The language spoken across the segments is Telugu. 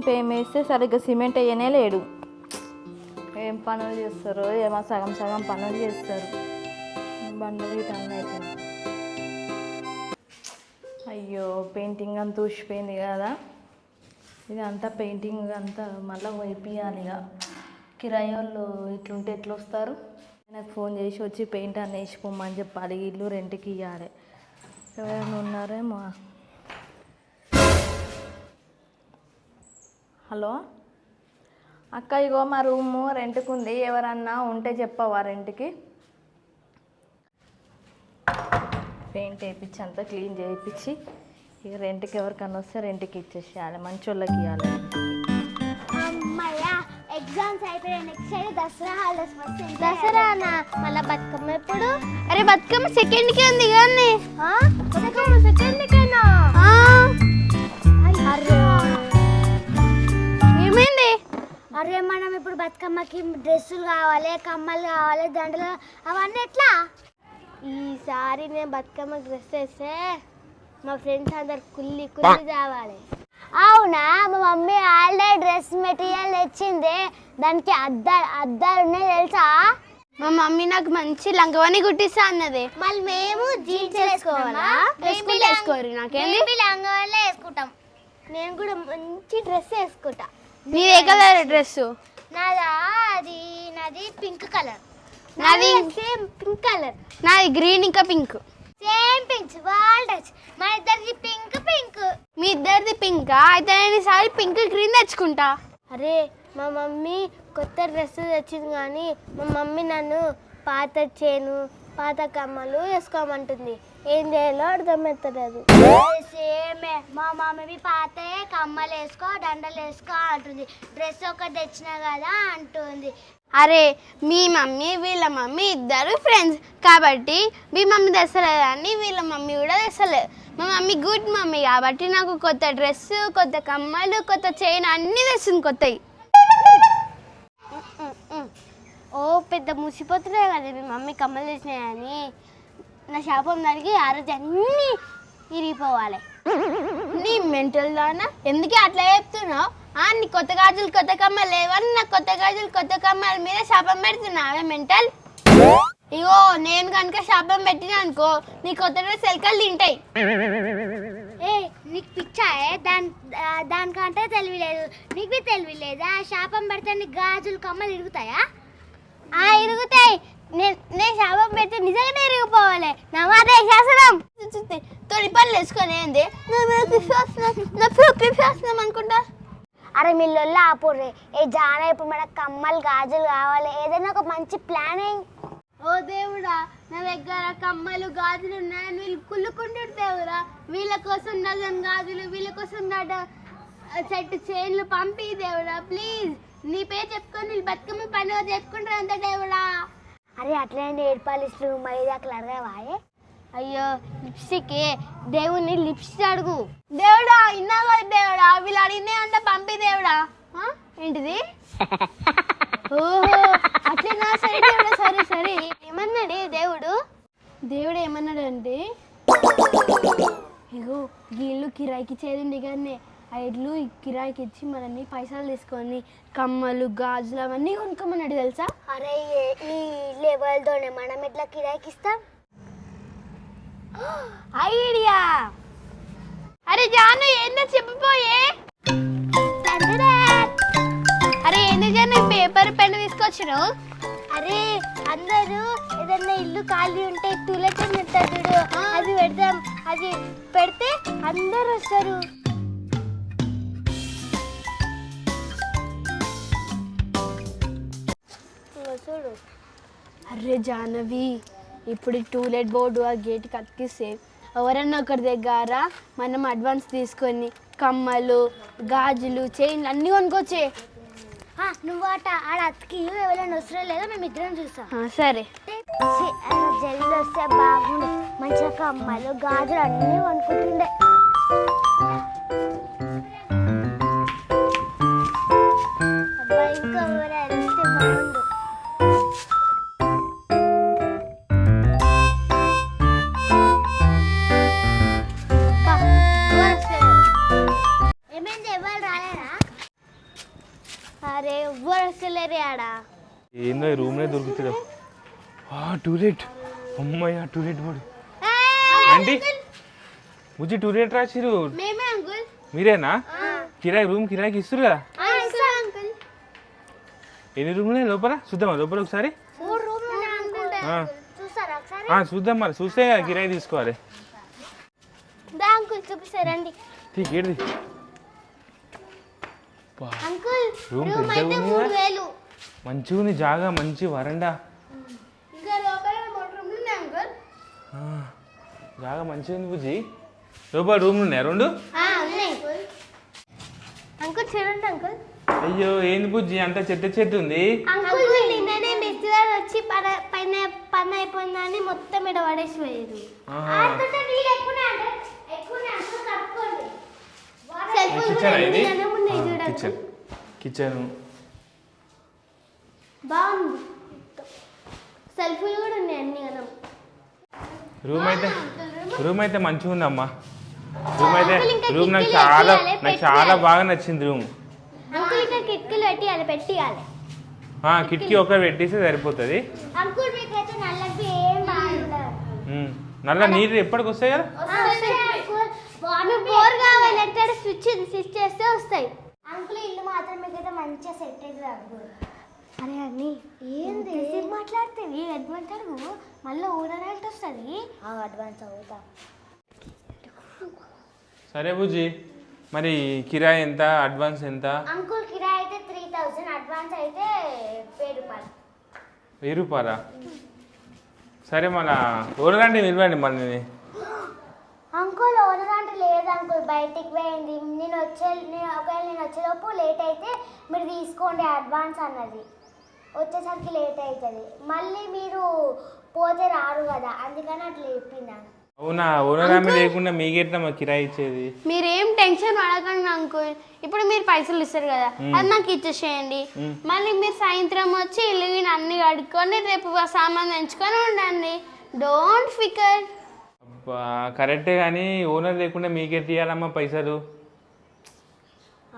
పేమ్ వేస్తే సరిగ్గా సిమెంట్ వేయనే లేడు. ఏం పనులు చేస్తారో ఏమో, సగం సగం పనులు చేస్తారు. బండ్లు రిటర్న్ అవుతుంది. అయ్యో పెయింటింగ్ అంతా ఊసిపోయింది కదా, ఇది అంతా పెయింటింగ్ అంతా మళ్ళీ వేపియాలి. ఇక కిరాయి వాళ్ళు ఇట్లుంటే ఎట్లా వస్తారు? నాకు ఫోన్ చేసి వచ్చి పెయింట్ అన్నీ వేసిపోమని చెప్పాలి. ఇల్లు రెంట్కి ఇవ్వాలి. ఎవరైనా ఉన్నారేమో. హలో అక్క, ఇగో మా రూము రెంట్కి ఉంది, ఎవరన్నా ఉంటే చెప్పవా రెంట్కి? పెయింట్ వేయించి అంతా క్లీన్ చేయించి ఇక రెంట్కి ఎవరికన్నా వస్తే రెంట్కి ఇచ్చేసేయాలి, మంచి వాళ్ళకి ఇవ్వాలి. ఎగ్జామ్స్ అయిపోయాయి, నెక్స్ట్ ఇయర్ దసరా హాలిడేస్ వస్తాయి. దసరానా? మళ్ళీ బతుకమ్మ ఎప్పుడు? అరే బతుకమ్మ సెకండ్కి ఉంది కానీ. బతుకమ్మ సెకండ్కేనా? ఏమైంది? అరే మనం ఇప్పుడు బతుకమ్మకి డ్రెస్సులు కావాలి, కమ్మలు కావాలి, దండలు, అవన్నీ ఎట్లా? ఈసారి నేను బతుకమ్మ డ్రెస్ వేస్తే మా ఫ్రెండ్స్ అందరు కుల్లి కుల్లి కావాలి. అవునా? మా మమ్మీ ఆల్రెడీ డ్రెస్ మెటీరియల్ తెచ్చింది, దానికి అద్దాలు ఉన్నాయి తెలుసా? మా మమ్మీ నాకు మంచి లంగవని కుట్టిస్తా అన్నది. మళ్ళీ మేము జీన్స్ వేసుకోవాలా? వేసుకోరు. నాకేంది లంగవని వేసుకుంటాం. నేను కూడా మంచి డ్రెస్ వేసుకుంటా. నీది ఏ కలర్ డ్రెస్? నాది పింక్ కలర్. నాది సేమ్ పింక్ కలర్. నాది గ్రీన్ ఇంకా పింక్. Same pink touch. మన ఇద్దరిది పింక్ పింక్. మీ ఇద్దరిది పింకా? అయితే నేను ఈసారి పింక్ గ్రీన్ తెచ్చుకుంటా. అరే మా మమ్మీ కొత్త డ్రెస్ తెచ్చింది కానీ మా మమ్మీ నన్ను పాత చేను పాత కమ్మలు వేసుకోమంటుంది. ఏం చేయాలో అర్థమవుతలేదు. సేమే మా మమ్మీ పాత కమ్మలు వేసుకో, దండలు వేసుకో అంటుంది. డ్రెస్ ఒకటి తెచ్చినా కదా అంటుంది. అరే మీ మమ్మీ వీళ్ళ మమ్మీ ఇద్దరు ఫ్రెండ్స్ కాబట్టి మీ మమ్మీ తెస్తలేదని వీళ్ళ మమ్మీ కూడా తెస్తలేదు. మా మమ్మీ గుడ్ మమ్మీ కాబట్టి నాకు కొత్త డ్రెస్, కొత్త కమ్మలు, కొత్త చైన్ అన్నీ తెస్తుంది కొత్తవి. ఓ పెద్ద ముసిపోతున్నాయి కదా మీ మమ్మీ కమ్మలు తెచ్చినాయని. నా శాపం దానికి ఆ రోజు అన్నీ ఇరిగిపోవాలి. నీ మెంటల్ దానా ఎందుకే అట్లా చెప్తున్నావు? నీ కొత్త గాజులు కొత్త కమ్మలు లేవని నాకు కొత్త గాజులు కొత్త కమ్మల మీద శాపం పెడుతున్నావే మెంటల్. ఇగో నేను కనుక శాపం పెట్టినా అనుకో నీ కొత్త డ్రెస్ ఎలకలు తింటాయి. ఏ నీకు పిచ్చాయే? దానికంటే తెలివి లేదు. నీకు తెలివి లేదా? శాపం పెడితే నీకు గాజులు కమ్మలు ఇరుగుతాయా? ఇరుగుతాయి. నేను శాపం పెడితే నిజంగానే ఇరిగిపోవాలి. నా మాట శాసనం తొలి పనులు వేసుకొని ఏంది శాసనం అనుకుంటా. అరే మిల్లొల్లా ఆపుర్రే. ఏ జానా ఇప్పుడు మనకు కమ్మలు గాజులు కావాలి, ఏదైనా ఒక మంచి ప్లానింగ్. ఓ దేవుడా, నా దగ్గర కమ్మలు గాజులు ఉన్నాయని వీళ్ళు కుళ్ళుకుంటారు దేవుడా. వీళ్ళ కోసం డజన్ గాజులు, వీళ్ళ కోసం సెట్ చైన్లు పంపి దేవుడా ప్లీజ్. నీ పేరు చెప్పుకొని వీళ్ళు బతుకమ్మ పండుగ చేసుకుంటారు అంత దేవుడా. అరే అట్లనే నేర్పాలిస్టు మైదాకులు అడగవాయే. అయ్యో లిప్స్టిక్ దేవుని లిప్స్టిక్ అడుగు దేవుడా. ఇన్నాగా దేవుడా వీళ్ళు అడిగినే అంట పంపి దేవుడా. ఏంటిది? ఓహో అట్లేనా? సరే దేవుడా, సరే సరే. ఏమన్నాడు దేవుడు? దేవుడు ఏమన్నాడంటే ఇగో వీళ్ళు కిరాయికి ఇచ్చేది కానీ ఆ ఇల్లు కిరాయికి ఇచ్చి మనల్ని పైసలు తీసుకొని కమ్మలు గాజులు అవన్నీ కొనుక్కోమన్నాడు తెలుసా. అరే ఈ లెవెల్తోనే మనం ఎట్లా కిరాయికి ఇస్తాం? ఐడియా. అరే జాను ఏందో చెప్పిపోయే. అరే ఏంది జాను పేపర్ పెన్ తీసుకొచ్చినావు? అరే అందరూ ఏదన్నా ఇల్లు ఖాళీ ఉంటే టూలెట్ ఉంటుంది చూడు, అది పెడతాం. అది పెడితే అందరు వస్తారు. చూడు. అరే జానవి ఇప్పుడు టూలెట్ బోర్డు ఆ గేట్కి అతికిస్తే ఎవరన్నా ఒకరి దగ్గర మనం అడ్వాన్స్ తీసుకొని కమ్మలు గాజులు చైన్లు అన్నీ కొనుక్కొచ్చే. నువ్వు ఆడ అతికి ఎవరైనా వస్తున్నా లేదో మేము ఇద్దరం చూస్తాం. సరే జల్ది వస్తే బాగుండు. మంచిగా కమ్మలు గాజులు అన్నీ కొనుక్కుంటుండే. అబ్బాయి ఇంకా ఎవరైనా వస్తే బాగుండు. ఏమైంది? ఎవరు రాలేరా? ఏందో రూమ్లో దొరుకుతాడు. టూలెట్, అమ్మాయి టూలెట్ పడు. ఆంటీ బుజ్జి టూలెట్ రాసిరు. మేమే అంకుల్. మీరేనా? కిరాయి రూమ్ కిరాయికి ఇస్తారు కదా? అంకుల్ ఎన్ని రూమ్లు లోపల? చూద్దామా లోపల ఒకసారి? 3 రూమ్లు అనుకుంటా. ఆ. చూస్తారా ఒకసారి? చూద్దాం మరి, చూస్తే కదా కిరాయి తీసుకోవాలి. దా అంకుల్ చూపిస్తారండి. ఏడిది అంకుల్ రూమ్ రూమ్ పెద్దగా అయితే ఉంది 3000. మంచిగా ఉంది జాగా, మంచి వరండా. ఇంకా లోపల 3 రూమ్లు ఉన్నాయి అంకుల్. జాగా మంచిగా ఉంది బుజ్జి. లోపల రూమ్లు ఉన్నాయా 2? ఉన్నాయి అంకుల్. చూడండి అంకుల్. అయ్యో ఏంది బుజ్జి అంత చెత్త ఉంది. అంకుల్ నిన్ననే మిస్టర్ వచ్చి పైన పని అయిపోయిందని మొత్తం ఇక్కడ పడేసి పోయారు. కిచెన్ ఇది, కిచెన్ కిచెన్ బాగుంది. సెల్ఫీలు కూడా ఉన్నాయి అన్ని కదా. రూమ్ అయితే మంచిగా ఉందమ్మా. రూమ్ నాకు ఇంకా చాలా బాగా నచ్చింది రూమ్. అంకుల్ ఇక్కడ కిటికీలు పెట్టియాలి. కిటికీ ఒకటి పెట్టేస్తే సరిపోతుంది. అంకుల్ మీకైతే నల్లకి ఏం బాగుండదు. నల్ల నీళ్ళు ఎప్పటికి వస్తాయి కదా? బోర్ కావాలంటే స్విచ్ చేస్తే వస్తాయి. అంకుల్ ఇల్లు మాత్రం మీకైతే మంచిగా సెట్ అవుతుంది అంకుల్. అరే అన్ని ఏంది మాట్లాడితే అడ్వాన్స్ మళ్ళీ ఓనర్ అంటే వస్తుంది. అడ్వాన్స్ అవుతా. సరే బుజ్జి, మరి కిరాయి ఎంత, అడ్వాన్స్ ఎంత? అంకుల్ కిరాయి అయితే 3000, అడ్వాన్స్ అయితే 1000 రూపాయలు. 1000 రూపాయలా? సరే మళ్ళా ఓనర్ అంటే నిలవండి మళ్ళీ. అంకుల్ ఓనర్ అంటే లేదు అంకుల్, బయటికి పోయింది. ఒకవేళ నేను వచ్చేలోపు లేట్ అయితే మీరు తీసుకోండి అడ్వాన్స్ అన్నది. వచ్చేసరికి లేట్ అవుతుంది, మళ్ళీ మీరు పోతే రారు కదా, అందుకని అట్లా చెప్పింది. అవునా? ఓనర్ ఆమె లేకుండా మీకెట్లా మా కిరాయి ఇచ్చేది? మీరేం టెన్షన్ పడకండి అంకుల్. ఇప్పుడు మీరు పైసలు ఇస్తారు కదా, అది నాకు ఇచ్చేసేయండి. మళ్ళీ మీరు సాయంత్రం వచ్చి ఇల్లు అన్ని కడుక్కొని రేపు సామాన్ తెంచుకొని ఉండండి. డోంట్ ఫికర్. అబ్బా కరెక్టే, కానీ ఓనర్ లేకుండా మీకెట్ ఇవ్వాలమ్మా పైసలు?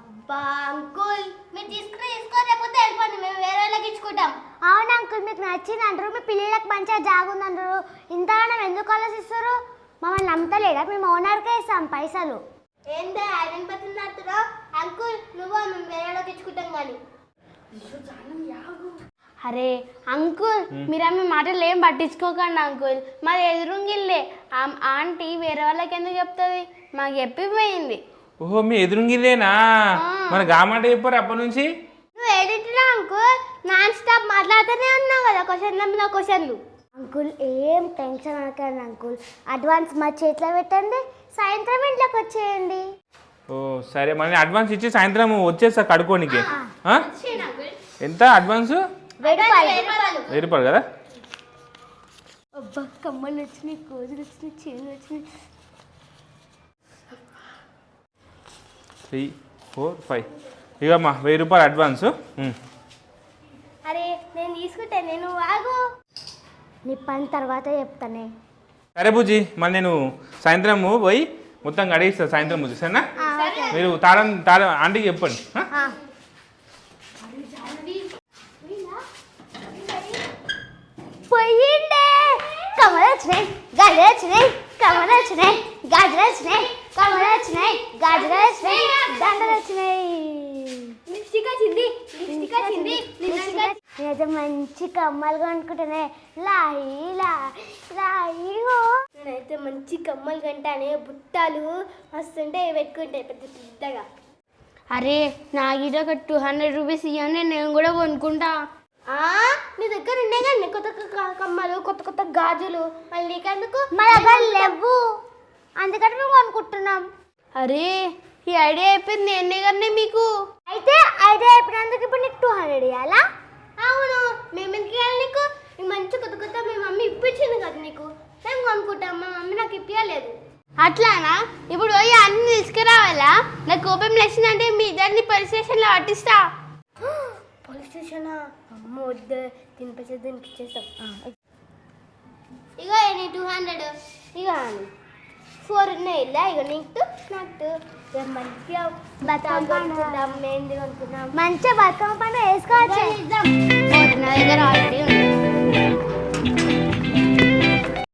అబ్బా అంకుల్ మీరు తీసుకోలేకపోతే వెళ్ళిపోండి, మేము వేరే వాళ్ళకి ఇచ్చుకుంటాం. అవును అంకుల్, మీకు నచ్చింది అంటారు, మీ పిల్లలకు మంచిగా జాగుందంటారు, ఇంతగానం ఎందుకు ఆలోచిస్తారు? మమ్మల్ని నమ్మతలేదా? మేము ఓనర్కే ఇస్తాం పైసలు. ఏంటో ఐరన్ బతులు అంటారా అంకుల్? నువ్వు మేము వేరే వాళ్ళకి ఇచ్చుకుంటాం కానీ. అరే అంకుల్ మీరు ఆమె మాటలు ఏం పట్టించుకోకండి అంకుల్. మాది ఎదురుంగిల్లే, ఆంటీ వేరే వాళ్ళకి ఎందుకు చెప్తుంది? మాకు చెప్పిపోయింది. ఓహో మీ ఎదురుంగిలేనా? మన గామాట చెప్పారు అప్పటి నుంచి. నువ్వు ఏడిటినా అంకుల్? నాన్ స్టాప్ మాట్లాడుతూనే ఉన్నావు కదా క్వశ్చన్ల మీద క్వశ్చన్లు. అంకుల్ ఏం టెన్షన్ అనకండి అంకుల్, అడ్వాన్స్ మా చేతిలో పెట్టండి, సాయంత్రం ఇంట్లోకి వచ్చేయండి. ఓ సరే, మళ్ళీ అడ్వాన్స్ ఇచ్చి సాయంత్రం వచ్చేస్తా కడుకోనికి. ఎంత అడ్వాన్స్? 1000 రూపాయలు కదా? అబ్బా కమ్మలు వచ్చినాయి, కోజులు వచ్చినాయి, చీరలు వచ్చినాయి. 3, 4, 5 ఇకమ్మా 1000 రూపాయలు అడ్వాన్స్. అరే నేను తీసుకుంటా, నేను ఆగు. నీ పని తర్వాత చెప్తానే. సరే బుజ్జి, మళ్ళీ నేను సాయంత్రం పోయి మొత్తం గడిగిస్తా సాయంత్రం బుజ్జి, సరేనా? మీరు తాళం ఆంటీకి చెప్పండి. పోయిండే కమలు వచ్చినాయి, గాజులు వచ్చినాయి, కమలు వచ్చినాయి, గాజులు వచ్చినాయి, కమలు వచ్చినాయి, గాజులు వచ్చినాయి, దండలు వచ్చినాయి. నేనైతే మంచి కమ్మలు కొనుక్కుంటానే. లాయి లాయి హో. నేనైతే మంచి కమ్మలు కంటానే, బుట్టాలు వస్తుంటే పెట్టుకుంటాయి పెద్ద పెద్దగా. అరే నా గిట ఒక 200 రూపీస్ ఇవ్వండి, నేను కూడా కొనుక్కుంటా. నీ దగ్గర ఉండే కానీ కొత్త కమ్మలు, కొత్త కొత్త గాజులు, మళ్ళీ నీకెందుకు? మా దగ్గర లేవు, అందుకని మేము కొనుక్కుంటున్నాం. అరే ఈ ఐడియా అయిపోయింది ఎన్ని కన్నా మీకు. అయితే ఐడియా అయిపోయినందుకు ఇప్పుడు నీకు 200 ఇవ్వాలా? అవును, మేము ఎందుకు ఇవ్వాలి నీకు? మంచి కొత్త కొత్త మీ మమ్మీ ఇప్పించింది కదా నీకు, మేము కొనుక్కుంటాం. మా మమ్మీ నాకు ఇప్పించలేదు. అట్లానా? ఇప్పుడు పోయి అన్ని తీసుకురావాలా? నాకు కోపం లేచిందంటే మీ ఇద్దరిని పోలీస్ స్టేషన్లో పట్టిస్తా. పోలీస్ స్టేషనా? అమ్మ వద్దు, తినిపించే దీనికి ఇచ్చేస్తాం. ఇగో 200 ఇక 4 ఉన్నాయి ఇలా ఇక నీకు నాకు మంచిగా బతుకమ్మ పండుగ మెహందీ కొనుక్కుందాం మంచిగా బతుకమ్మ పండుగ వేసుకోవచ్చు నా దగ్గర